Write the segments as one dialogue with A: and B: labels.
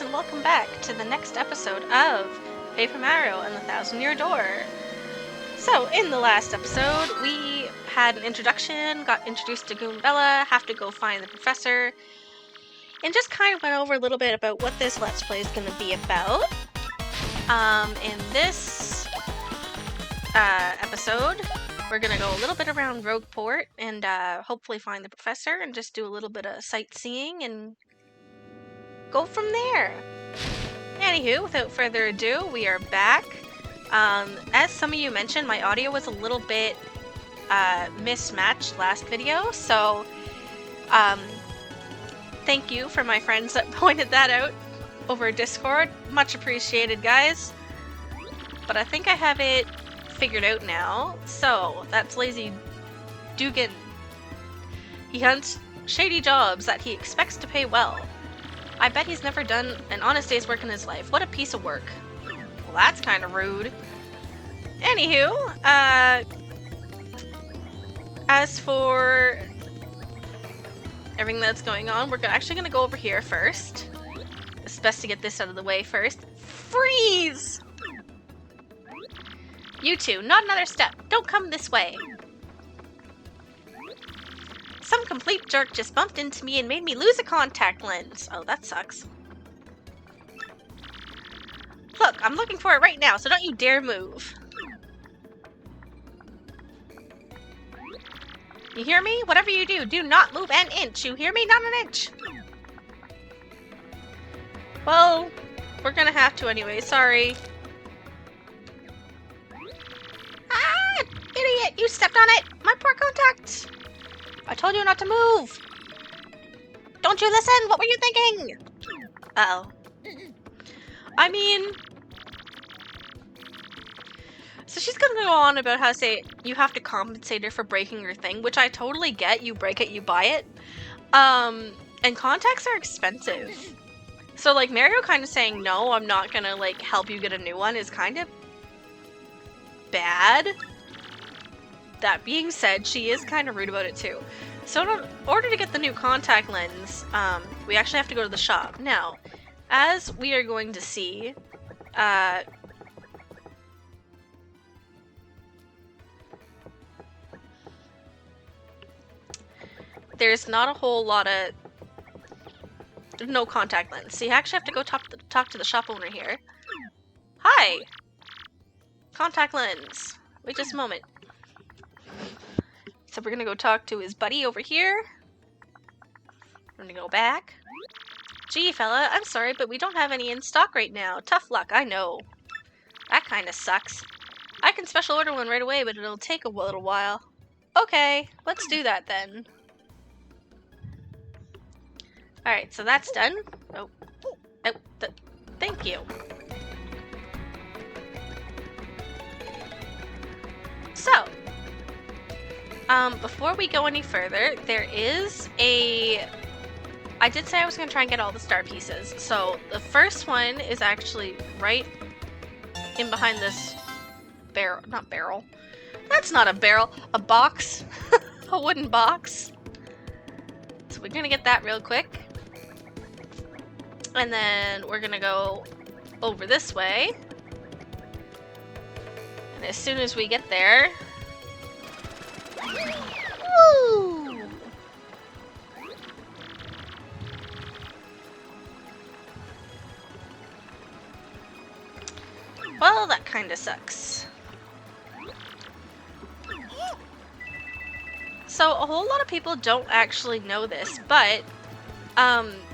A: and welcome back to the next episode of Paper Mario and the Thousand Year Door. So, in the last episode, we had an introduction, got introduced to Goombella, have to go find the professor, and just kind of went over a little bit about what this Let's Play is going to be about. In this episode, we're going to go a little bit around Rogueport and hopefully find the professor and just do a little bit of sightseeing and go from there. Anywho, without further ado, we are back. As some of you mentioned, my audio was a little bit mismatched last video, so thank you for my friends that pointed that out over Discord. Much appreciated, guys. But I think I have it figured out now. So, that's Lazy Dugan. He hunts shady jobs that he expects to pay well. I bet he's never done an honest day's work in his life. What a piece of work. Well, that's kind of rude. Anywho, as for everything that's going on, we're actually going to go over here first. It's best to get this out of the way first. Freeze! You two, not another step. Don't come this way. Some complete jerk just bumped into me and made me lose a contact lens. Oh, that sucks. Look, I'm looking for it right now, so don't you dare move. You hear me? Whatever you do, do not move an inch. You hear me? Not an inch. Well, we're gonna have to anyway. Sorry. Ah! Idiot! You stepped on it! My poor contact! I told you not to move! Don't you listen? What were you thinking? Uh-oh. I mean... So she's gonna go on about how, say, you have to compensate her for breaking your thing, which I totally get. You break it, you buy it. And contacts are expensive. So, like, Mario kind of saying, no, I'm not gonna, like, help you get a new one is kind of bad. That being said, she is kind of rude about it too. So in order to get the new contact lens, we actually have to go to the shop. Now, as we are going to see, there's not a whole lot of no contact lens. So you actually have to go talk to the shop owner here. Hi! Contact lens. Wait just a moment. So we're gonna go talk to his buddy over here. We're gonna go back. Gee, fella, I'm sorry, but we don't have any in stock right now. Tough luck, I know. That kinda sucks. I can special order one right away, but it'll take a little while. Okay, let's do that then. Alright, so that's done. Oh. Thank you. So, before we go any further, there is I did say I was going to try and get all the star pieces. So, the first one is actually right in behind this barrel. Not barrel. That's not a barrel. A box. A wooden box. So, we're going to get that real quick. And then we're going to go over this way. And as soon as we get there... Woo! Well, that kinda sucks. So, a whole lot of people don't actually know this, but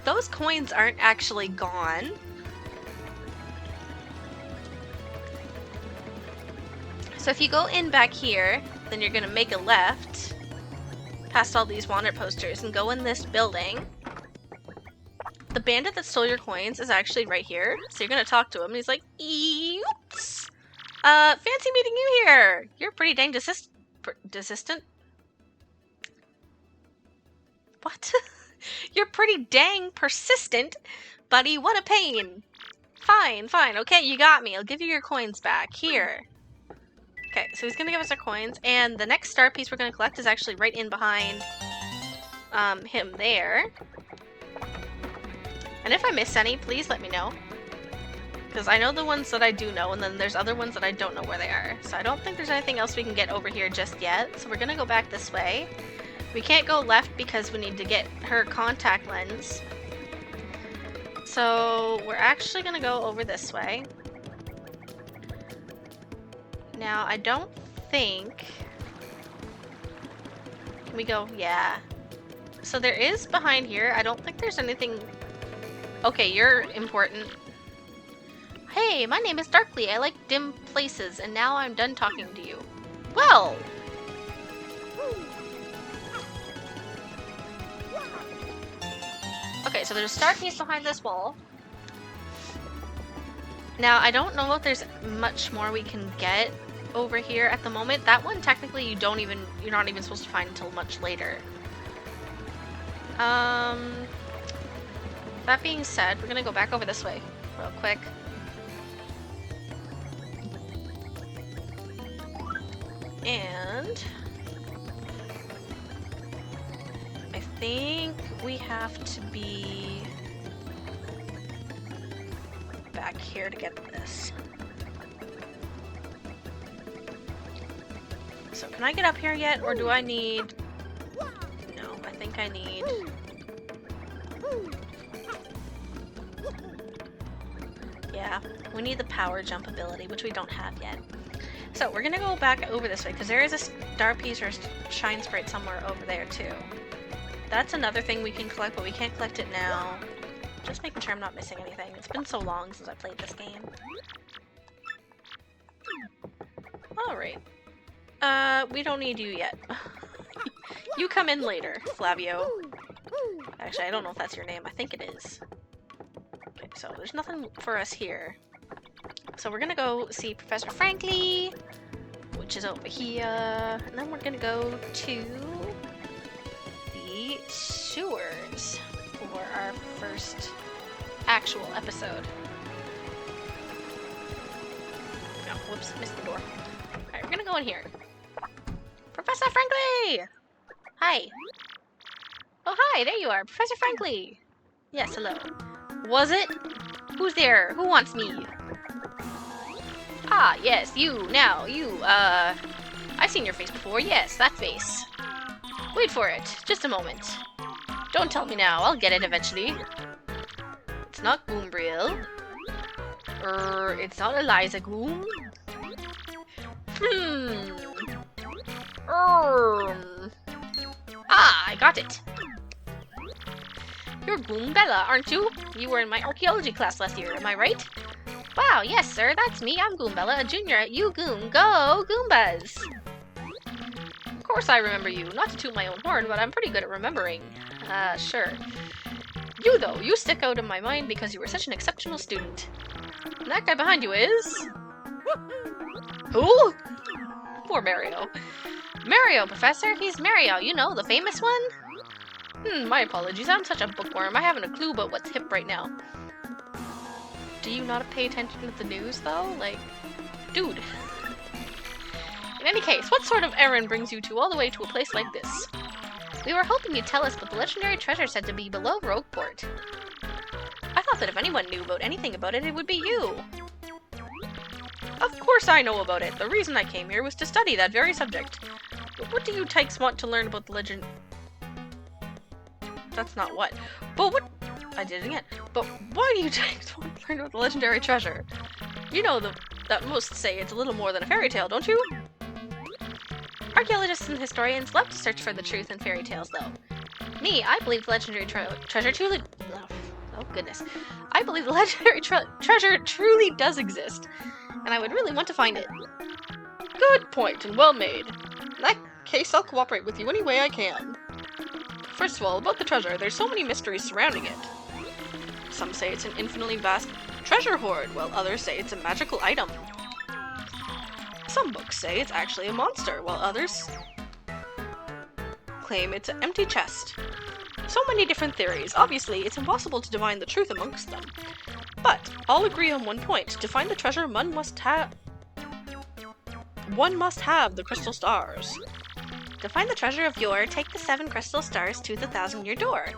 A: those coins aren't actually gone. So if you go in back here, then you're gonna make a left past all these wanted posters and go in this building. The bandit that stole your coins is actually right here. So you're gonna talk to him and he's like, "Oops. Fancy meeting you here. You're pretty dang desistant. What? You're pretty dang persistent, buddy. What a pain. Fine, okay, you got me. I'll give you your coins back. Here." Okay, so he's gonna give us our coins, and the next star piece we're gonna collect is actually right in behind him there. And if I miss any, please let me know. Because I know the ones that I do know, and then there's other ones that I don't know where they are. So I don't think there's anything else we can get over here just yet. So we're gonna go back this way. We can't go left because we need to get her contact lens. So we're actually gonna go over this way. Now, I don't think we go, yeah. So there is behind here. I don't think there's anything. Okay, you're important. Hey, my name is Darkly. I like dim places, and now I'm done talking to you. Well! Okay, so there's a star piece behind this wall. Now, I don't know if there's much more we can get over here at the moment. That one, technically, you're not even supposed to find until much later. That being said, we're gonna go back over this way real quick. And I think we have to be back here to get this. So can I get up here yet, or do I need... No, I think I need... Yeah, we need the power jump ability, which we don't have yet. So we're gonna go back over this way, because there is a star piece or a shine sprite somewhere over there too. That's another thing we can collect, but we can't collect it now. Just making sure I'm not missing anything. It's been so long since I played this game. Alright. We don't need you yet. You come in later, Flavio. Actually, I don't know if that's your name. I think it is. Okay, so there's nothing for us here. So we're gonna go see Professor Frankly, which is over here. And then we're gonna go to the sewers for our first actual episode. Oh, whoops, missed the door. Alright, we're gonna go in here. Professor Frankly! Hi. Oh, hi, there you are, Professor Frankly. Yes, hello. Was it? Who's there? Who wants me? Ah, yes, you, now, you, I've seen your face before, yes, that face. Wait for it, just a moment. Don't tell me now, I'll get it eventually. It's not Goombriel. It's not Eliza Goom. Ah, I got it. You're Goombella, aren't you? You were in my archaeology class last year, am I right? Wow, yes, sir, that's me. I'm Goombella, a junior at UGoom. Go, Goombas! Of course I remember you. Not to toot my own horn, but I'm pretty good at remembering. Sure. You, though, you stick out in my mind because you were such an exceptional student. And that guy behind you is... Who? Poor Mario. Mario, Professor. He's Mario, you know, the famous one? My apologies. I'm such a bookworm. I haven't a clue about what's hip right now. Do you not pay attention to the news, though? Like, dude. In any case, what sort of errand brings you two all the way to a place like this? We were hoping you'd tell us, but the legendary treasure said to be below Rogueport. I thought that if anyone knew about anything about it, it would be you. Of course I know about it. The reason I came here was to study that very subject. But what do you tykes want to learn about the legend? That's not what. But what? I did it again. But why do you tykes want to learn about the legendary treasure? You know that most say it's a little more than a fairy tale, don't you? Archaeologists and historians love to search for the truth in fairy tales, though. Me, I believe the legendary treasure truly... Oh, goodness. I believe the legendary treasure truly does exist, and I would really want to find it. Good point, and well made. In that case, I'll cooperate with you any way I can. First of all, about the treasure, there's so many mysteries surrounding it. Some say it's an infinitely vast treasure hoard, while others say it's a magical item. Some books say it's actually a monster, while others claim it's an empty chest. So many different theories. Obviously, it's impossible to divine the truth amongst them. But all agree on one point. To find the treasure, one must have the crystal stars. To find the treasure of yore, take the 7 crystal stars to the 1,000-year door.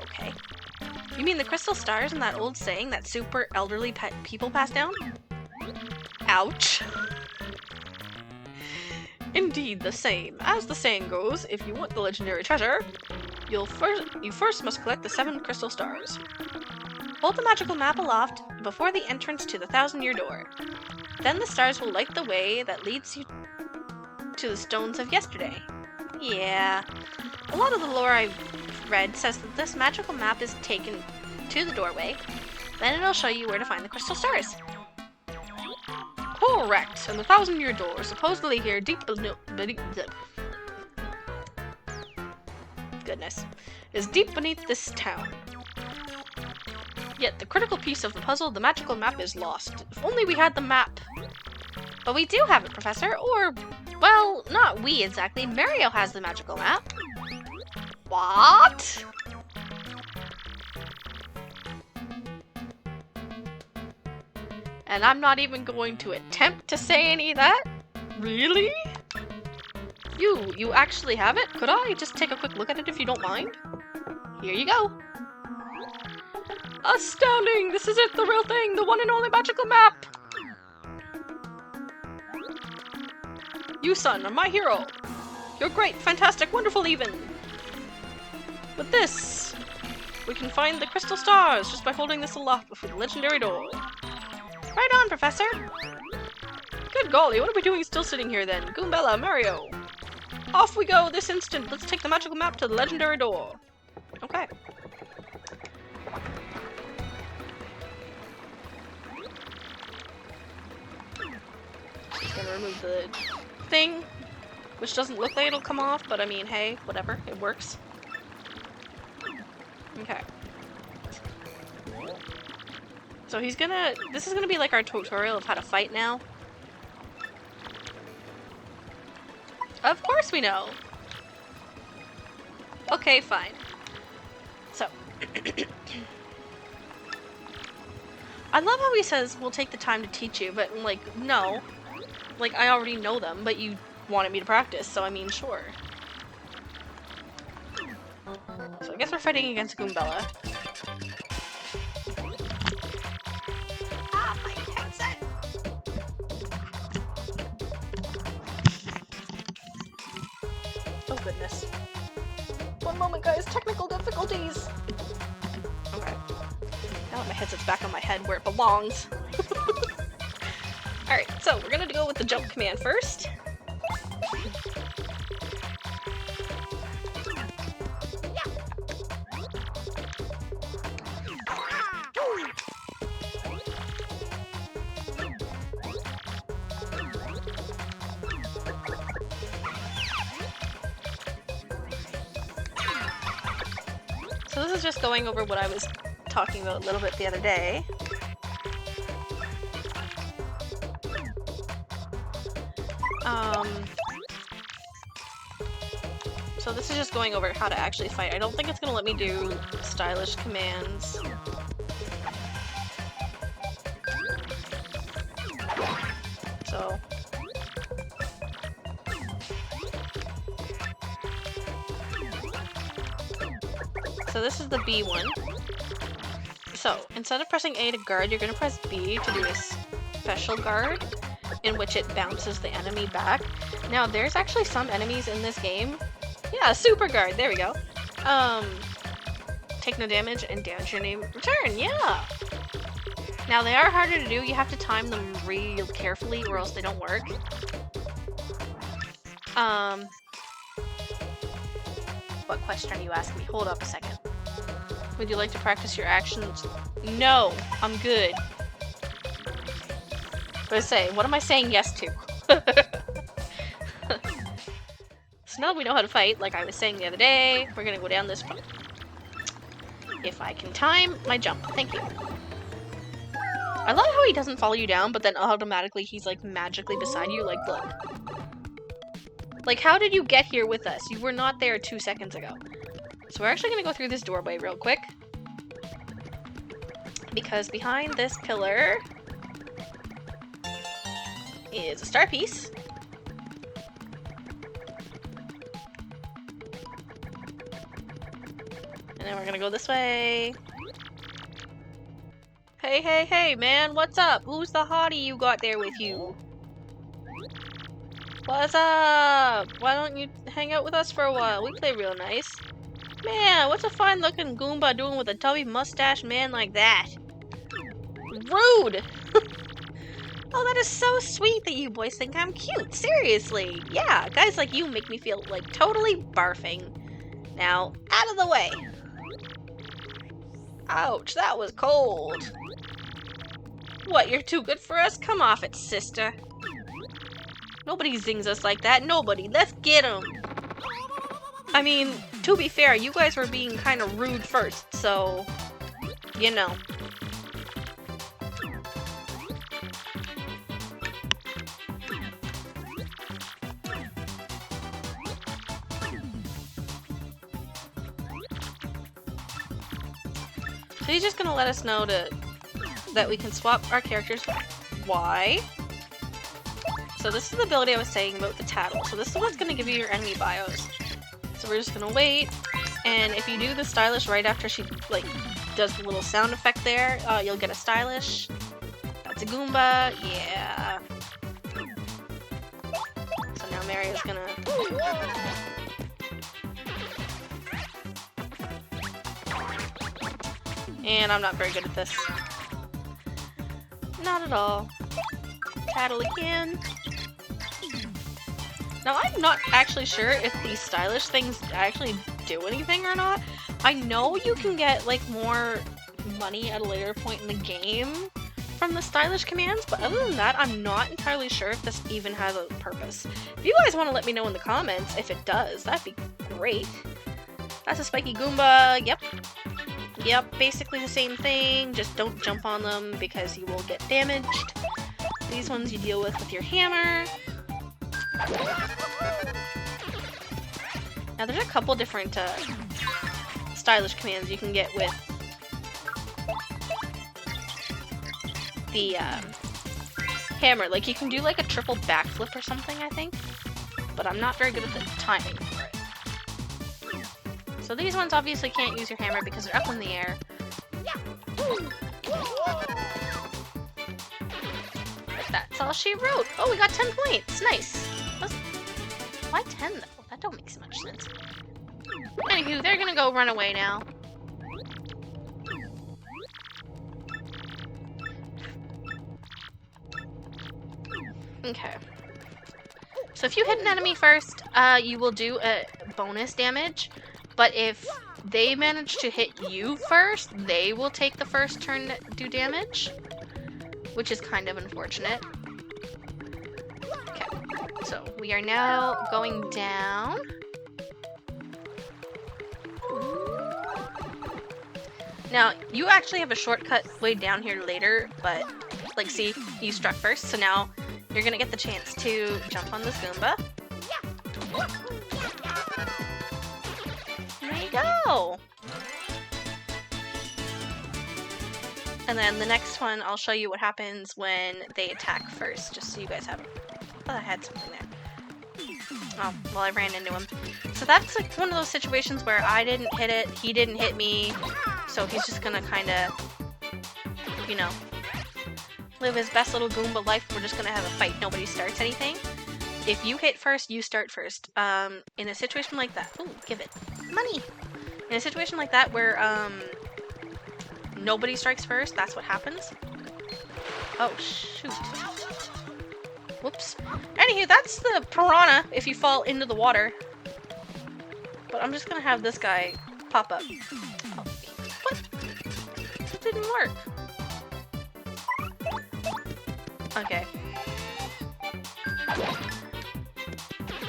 A: Okay. You mean the crystal stars in that old saying that super elderly people pass down? Ouch. Indeed, the same. As the saying goes, if you want the legendary treasure, you first must collect the 7 crystal stars. Hold the magical map aloft before the entrance to the 1,000-year door. Then the stars will light the way that leads you to the stones of yesterday. Yeah. A lot of the lore I've read says that this magical map is taken to the doorway, then it'll show you where to find the crystal stars. Correct, and the 1,000-year door, supposedly here deep beneath this town. Yet the critical piece of the puzzle, the magical map, is lost. If only we had the map. But we do have it, Professor, or, well, not we exactly. Mario has the magical map. What? And I'm not even going to attempt to say any of that? Really? You actually have it? Could I just take a quick look at it if you don't mind? Here you go. Astounding! This is it, the real thing, the one and only magical map! You, son, are my hero. You're great, fantastic, wonderful even. With this, we can find the crystal stars just by holding this aloft before the legendary door. Right on, Professor! Good golly, what are we doing still sitting here then? Goombella, Mario! Off we go this instant! Let's take the magical map to the legendary door. Okay. Just gonna remove the thing, which doesn't look like it'll come off, but I mean, hey, whatever, it works. Okay. So this is gonna be like our tutorial of how to fight now. Of course we know! Okay, fine. So. I love how he says, we'll take the time to teach you, but like, no. Like, I already know them, but you wanted me to practice, so I mean, sure. So I guess we're fighting against Goombella. Ah, my headset! Oh goodness. One moment, guys, technical difficulties! Okay. Now that my headset's back on my head where it belongs. Alright, so we're gonna go with the jump command first. So this is just going over what I was talking about a little bit the other day. So this is just going over how to actually fight. I don't think it's gonna let me do stylish commands. So this is the B one. So instead of pressing A to guard, you're gonna press B to do a special guard, in which it bounces the enemy back. Now there's actually some enemies in this game. Yeah, super guard, there we go. Take no damage and damage your name return, yeah! Now they are harder to do, you have to time them real carefully or else they don't work. What question are you asking me? Hold up a second. Would you like to practice your actions? No, I'm good. What I say? What am I saying yes to? So now that we know how to fight, like I was saying the other day, we're gonna go down this front. If I can time my jump. Thank you. I love how he doesn't follow you down, but then automatically he's like magically beside you like blood. Like, how did you get here with us? You were not there 2 seconds ago. So we're actually gonna go through this doorway real quick. Because behind this pillar is a star piece. And then we're gonna go this way. Hey, hey, hey, man, what's up? Who's the hottie you got there with you? What's up? Why don't you hang out with us for a while? We play real nice. Man, what's a fine-looking Goomba doing with a tubby mustache man like that? Rude! Oh, that is so sweet that you boys think I'm cute. Seriously. Yeah, guys like you make me feel like totally barfing. Now, out of the way. Ouch, that was cold. What, you're too good for us? Come off it, sister. Nobody zings us like that. Nobody. Let's get him. I mean, to be fair, you guys were being kind of rude first, so, you know. So he's just gonna let us know that we can swap our characters. Why? So this is the ability I was saying about the tattle. So this is what's gonna give you your enemy bios. So we're just gonna wait, and if you do the stylish right after she like does the little sound effect there, you'll get a stylish. That's a Goomba, yeah. So now Mario's gonna. And I'm not very good at this. Not at all. Tattle again. Now, I'm not actually sure if these stylish things actually do anything or not. I know you can get, like, more money at a later point in the game from the stylish commands, but other than that, I'm not entirely sure if this even has a purpose. If you guys want to let me know in the comments if it does, that'd be great. That's a spiky Goomba, yep. Yep, basically the same thing, just don't jump on them because you will get damaged. These ones you deal with your hammer. Now there's a couple different stylish commands you can get with the hammer. Like you can do like a triple backflip or something, I think. But I'm not very good at the timing for it. So these ones obviously can't use your hammer because they're up in the air. But that's all she wrote. Oh, we got 10 points. Nice. Why 10 though? That don't make so much sense. Anywho, they're gonna go run away now. Okay. So if you hit an enemy first, you will do a bonus damage. But if they manage to hit you first, they will take the first turn to do damage. Which is kind of unfortunate. Okay, so we are now going down. Now, you actually have a shortcut way down here later, but, like, see, you struck first, so now you're gonna get the chance to jump on this Goomba. There you go! And then the next one, I'll show you what happens when they attack first, just so you guys have it. Oh, I had something there. Oh, well, I ran into him. So that's like one of those situations where I didn't hit it, he didn't hit me, so he's just gonna kinda, you know, live his best little Goomba life. We're just gonna have a fight. Nobody starts anything. If you hit first, you start first. In a situation like that, ooh, give it money. In a situation like that where nobody strikes first, that's what happens. Oh shoot! Whoops. Anywho, that's the piranha if you fall into the water. But I'm just gonna have this guy pop up. Oh, what? It didn't work. Okay.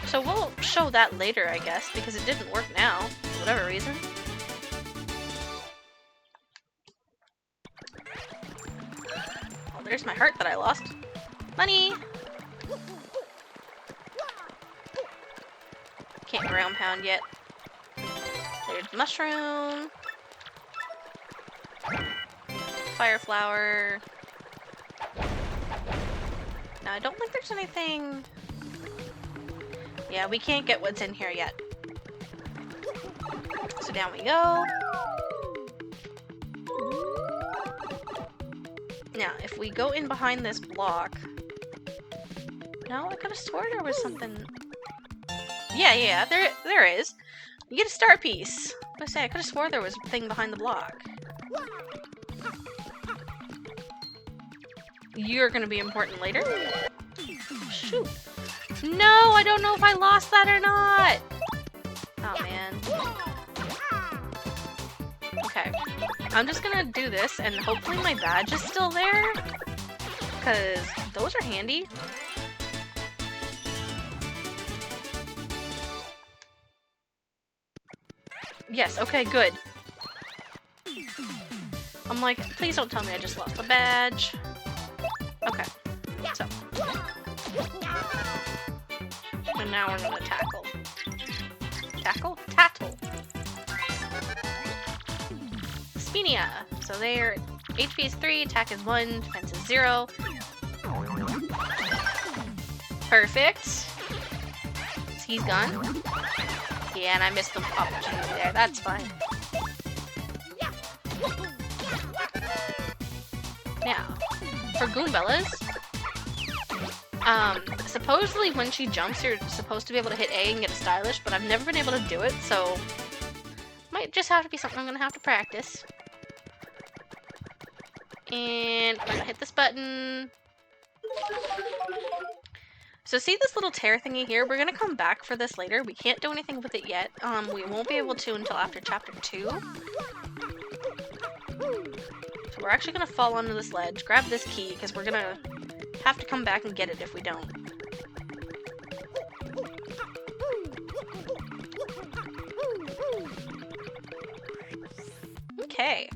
A: So we'll show that later, I guess, because it didn't work now, for whatever reason. Oh, there's my heart that I lost. Money! Can't ground pound yet. There's mushroom. Fire flower. Now, I don't think there's anything... Yeah, we can't get what's in here yet. So down we go. Now, if we go in behind this block... No, I could have sworn there was something... Yeah, there is. You get a star piece. I say, I could have swore there was a thing behind the block. You're gonna be important later. Shoot. No, I don't know if I lost that or not. Oh, man. Okay. I'm just gonna do this, and hopefully my badge is still there. Because those are handy. Yes, okay, good. I'm like, please don't tell me I just lost the badge. Okay, so. And now we're gonna tackle. Tackle? Tattle. Spenia. So their HP is 3, attack is 1, defense is 0. Perfect. So he's gone. Yeah, and I missed the opportunity there. That's fine. Now, for Goombellas, supposedly when she jumps, you're supposed to be able to hit A and get a stylish, but I've never been able to do it, so might just have to be something I'm gonna have to practice. And I'm gonna hit this button. So see this little tear thingy here? We're gonna come back for this later. We can't do anything with it yet. We won't be able to until after chapter 2. So we're actually gonna fall onto this ledge, grab this key, because we're gonna have to come back and get it if we don't. Okay.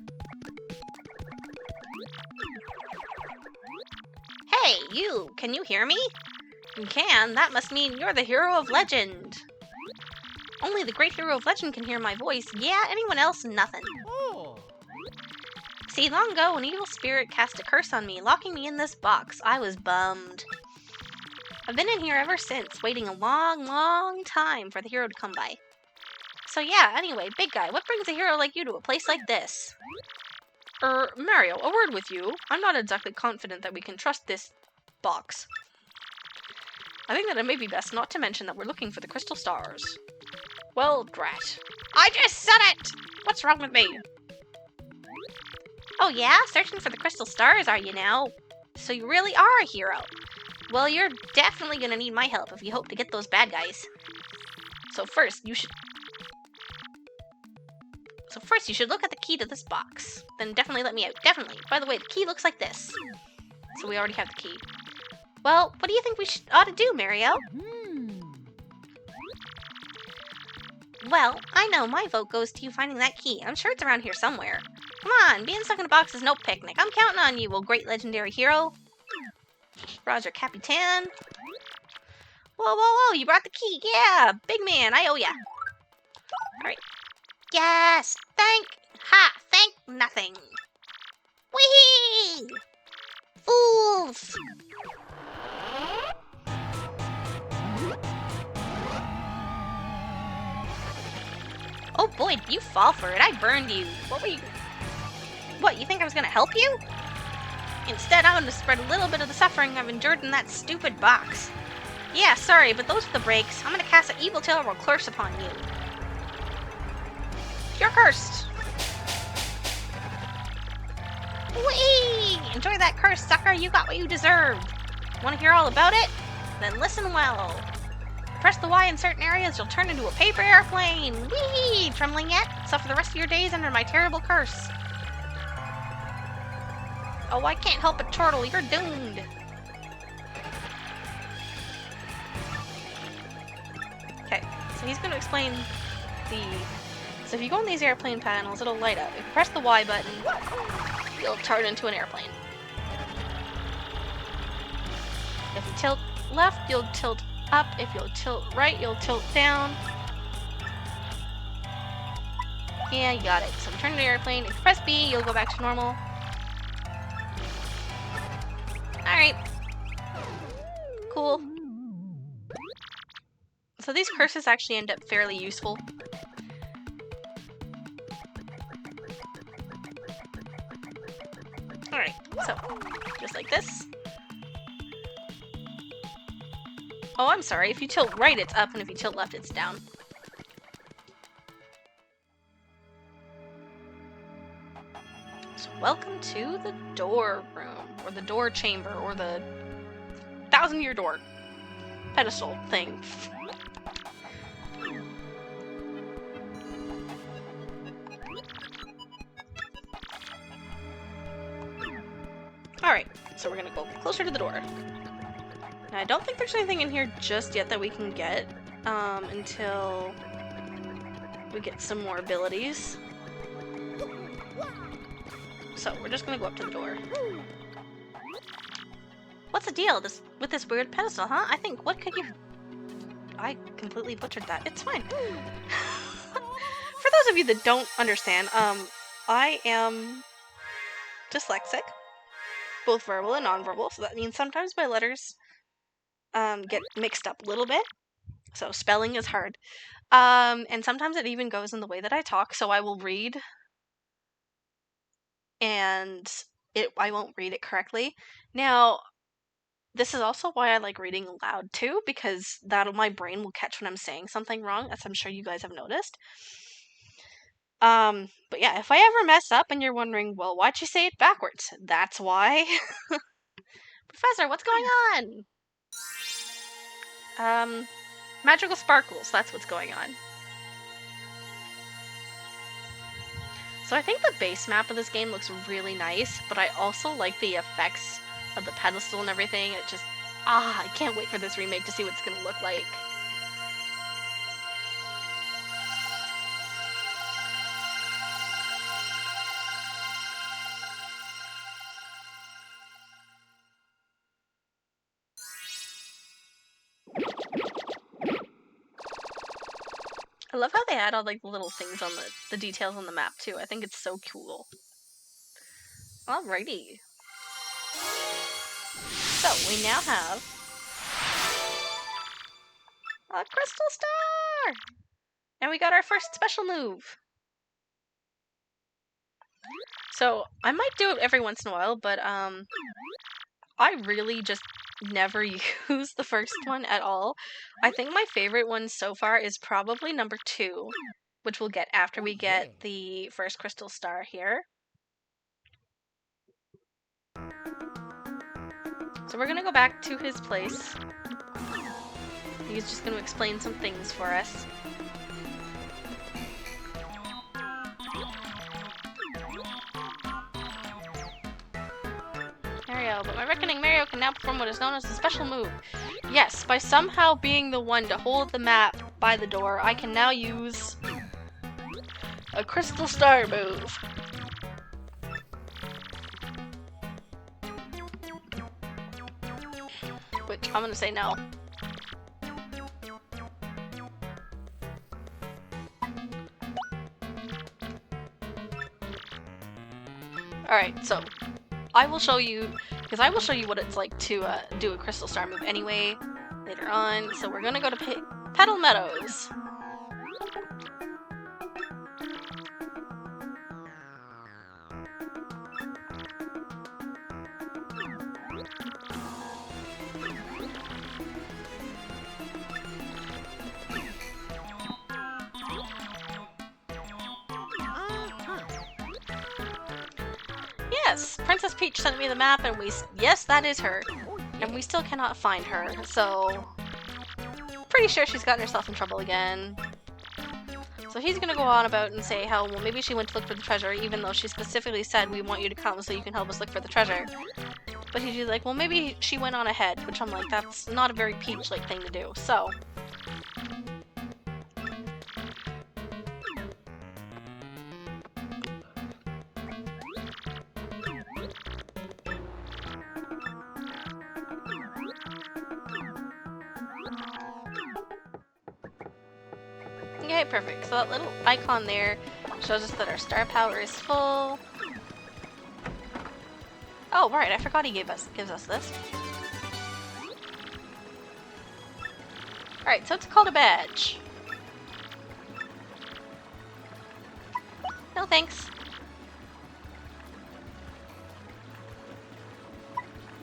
A: Hey, you! Can you hear me? You can? That must mean you're the hero of legend. Only the great hero of legend can hear my voice. Yeah, anyone else, nothing. Oh. See, long ago, an evil spirit cast a curse on me, locking me in this box. I was bummed. I've been in here ever since, waiting a long, long time for the hero to come by. So yeah, anyway, big guy, what brings a hero like you to a place like this? Mario, a word with you. I'm not exactly confident that we can trust this box. I think that it may be best not to mention that we're looking for the crystal stars. Well, drat. I just said it! What's wrong with me? Oh yeah? Searching for the crystal stars, are you now? So you really are a hero. Well, you're definitely gonna need my help if you hope to get those bad guys. So first, you should look at the key to this box. Then definitely let me out. Definitely. By the way, the key looks like this. So we already have the key. Well, what do you think we ought to do, Mario? Well, I know my vote goes to you finding that key. I'm sure it's around here somewhere. Come on, being stuck in a box is no picnic. I'm counting on you, oh great legendary hero. Roger, Capitan. Whoa, whoa, whoa, you brought the key. Yeah, big man, I owe ya. Alright. Yes, thank nothing. Whee! Fools! Oh boy, did you fall for it. I burned you. What were you... What, you think I was gonna help you? Instead, I'm gonna spread a little bit of the suffering I've endured in that stupid box. Yeah, sorry, but those are the breaks. I'm gonna cast an evil terrible curse upon you. You're cursed! Whee! Enjoy that curse, sucker. You got what you deserved. Want to hear all about it? Then listen well. Press the Y in certain areas, you'll turn into a paper airplane. Whee! Trembling yet? Suffer the rest of your days under my terrible curse. Oh, I can't help but chortle. You're doomed. Okay, so he's going to explain the... So if you go on these airplane panels, it'll light up. If you press the Y button, you'll turn into an airplane. If you tilt left, you'll tilt up. If you'll tilt right, you'll tilt down. Yeah, you got it. So turn into an airplane. If you press B, you'll go back to normal. Alright. Cool. So these curses actually end up fairly useful. Alright, so, just like this. Oh, I'm sorry. If you tilt right, it's up, and if you tilt left, it's down. So welcome to the door room, or the door chamber, or the 1,000-year door pedestal thing. Alright, so we're gonna go closer to the door. Now, I don't think there's anything in here just yet that we can get, until we get some more abilities. So, we're just gonna go up to the door. What's the deal with this weird pedestal, huh? I think, what could you... I completely butchered that. It's fine. For those of you that don't understand, I am dyslexic. Both verbal and nonverbal, so that means sometimes my letters get mixed up a little bit. So spelling is hard. And sometimes it even goes in the way that I talk, so I will read and I won't read it correctly. Now, this is also why I like reading aloud too, because my brain will catch when I'm saying something wrong, as I'm sure you guys have noticed. But yeah, if I ever mess up and you're wondering, well, why'd you say it backwards? That's why. Professor, what's going on? Magical sparkles, that's what's going on. So I think the base map of this game looks really nice, but I also like the effects of the pedestal and everything. It just, I can't wait for this remake to see what it's gonna look like. I love how they add all like the little things on the details on the map too. I think it's so cool. Alrighty. So we now have a crystal star! And we got our first special move. So I might do it every once in a while, but I really just never use the first one at all. I think my favorite one so far is probably number 2, which we'll get after we get the first crystal star here. So we're gonna go back to his place. He's just gonna explain some things for us. Mario, but my reckoning Mario can now perform what is known as a special move. Yes, by somehow being the one to hold the map by the door, I can now use a crystal star move. Which I'm gonna say no. Alright, so I will show you, because I will show you what it's like to do a crystal star move anyway later on. So we're gonna go to Petal Meadows. Yes, Princess Peach sent me the map, and yes, that is her. And we still cannot find her, so pretty sure she's gotten herself in trouble again. So he's gonna go on about and say how, well, maybe she went to look for the treasure, even though she specifically said, we want you to come so you can help us look for the treasure. But he's like, well, maybe she went on ahead, which I'm like, that's not a very Peach-like thing to do, so. Okay, perfect. So that little icon there shows us that our star power is full. Oh, right, I forgot he gives us this. Alright, so it's called a badge. No thanks.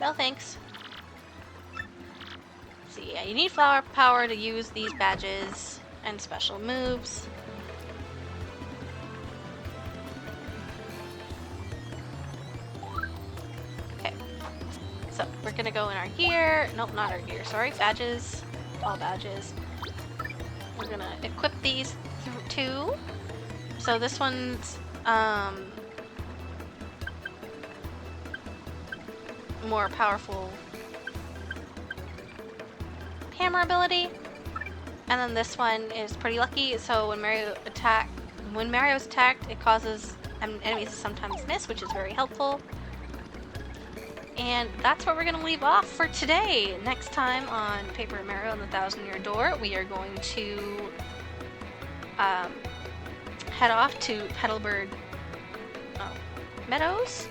A: No thanks. So yeah, you need flower power to use these badges and special moves. Okay. So we're gonna go in our gear. Nope, not our gear, sorry. Badges. All badges. We're gonna equip these two. So this one's more powerful hammer ability, and then this one is pretty lucky. So when Mario's attacked, it causes enemies to sometimes miss, which is very helpful. And that's what we're gonna leave off for today. Next time on Paper Mario and the Thousand-Year Door, we are going to head off to Petalburg Meadows.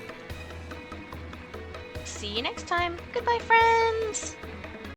A: See you next time. Goodbye, friends!